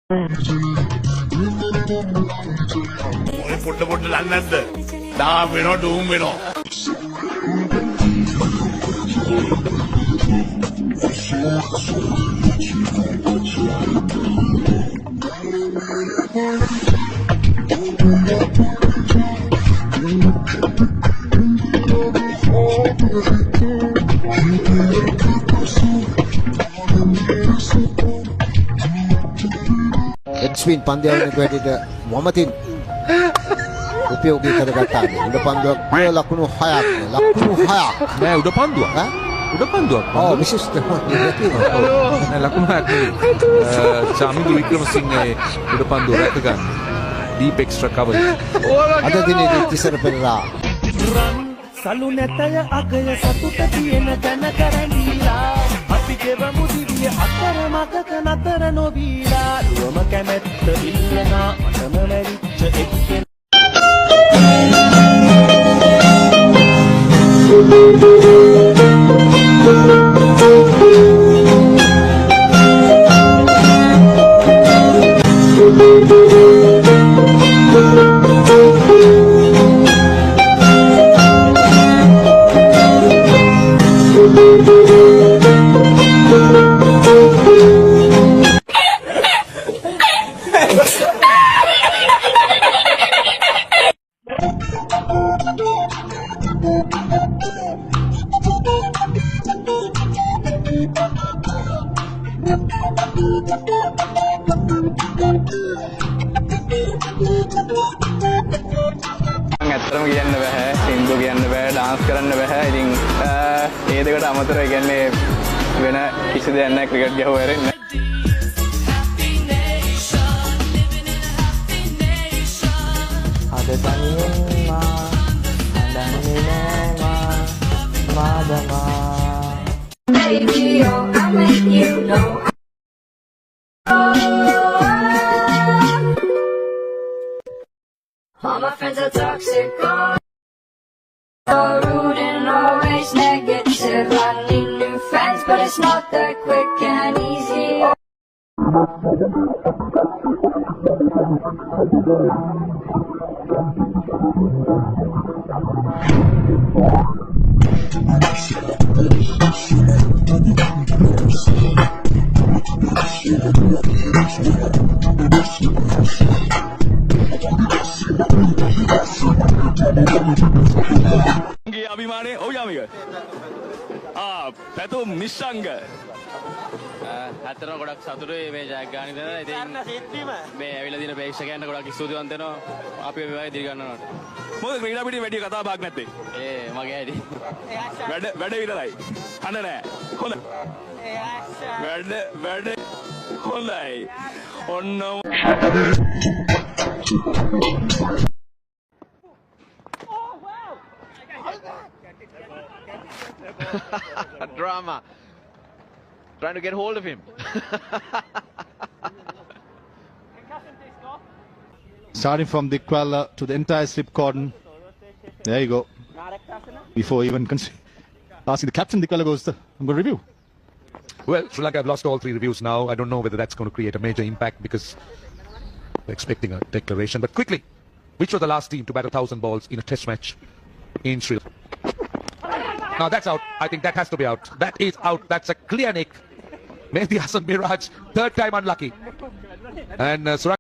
ඔය පොඩ පොඩ දන්නේ නැද්ද? ඩාම් වෙනවා ඩූම් වෙනවා. එක්ස්වින් පන්දියාවනේ වැඩිට වමතින් උපයෝගී කරගත්තා. උඩ පන්දුවක් ලකුණු 6ක් නෑ උඩ පන්දුවක් ඈ උඩ පන්දුවක් ඔව් විශිෂ්ට නෑ ලකුණු 6ක් නෙවෙයි චාමින්දු වික්‍රමසිංහේ උඩ පන්දුව රැක ගන්න deep extra cover අද දිනේ තිසර පෙරරා සලු නැතය අගය සතුට තියෙන තැන කරණීලා අපි ගෙවමු දිවිය අතරමඟක නතර නොවීලා ළුවම කැමැත්ත ඉල්ලනා මටම මැරිච්ච එක්කෙන ඇත්තටම කියන්න බෑ සින්දු කියන්න බෑ ඩාන්ස් කරන්න බෑ ඉතින් ඒ දෙකට අමතරව කියන්නේ වෙන කිසි දෙයක් නැහැ ක්‍රිකට් ගහුව ඇරෙන්න අද තනියෙන් මා හඳන්නේ නෑ මාදමා Baby, oh, I'll make you know. All my friends are toxic, so rude and always negative. I need new friends, but it's not that quick and easy. අභිමානේ ඔව් යාමික පැතුම් නිශ්ශංග ඇත්තටම ගොඩක් සතුටුයි මේ ජයග්‍රහණය දෙන ඉතින් මේ ඇවිල්ලා දින ප්‍රේක්ෂකයන්ට ගොඩක් ස්තුතිවන්ත වෙනවා අපි මේ වගේ දිරි ගන්නවට මොකද ක්‍රීඩා පිටින් වැඩි කතා බහක් නැත්තේ මගේ ඇයි වැඩ විතරයි අන්න නෑ හොඳ වැඩ හොඳයි ඔන්න drama trying to get hold of him starting from the Kuala to the entire slip cordon. There you go. Before even asking the captain, the Kuala goes, I'm going to review. well Sri Lanka have lost all 3 reviews now. I don't know whether that's going to create a major impact because we're expecting a declaration, but quickly, which was the last team to bat 1,000 balls in a test match in Sri Lanka? Now that's out. I think that has to be out. That is out. That's a clear nick. Mehdi Hassan Miraj, third time unlucky. And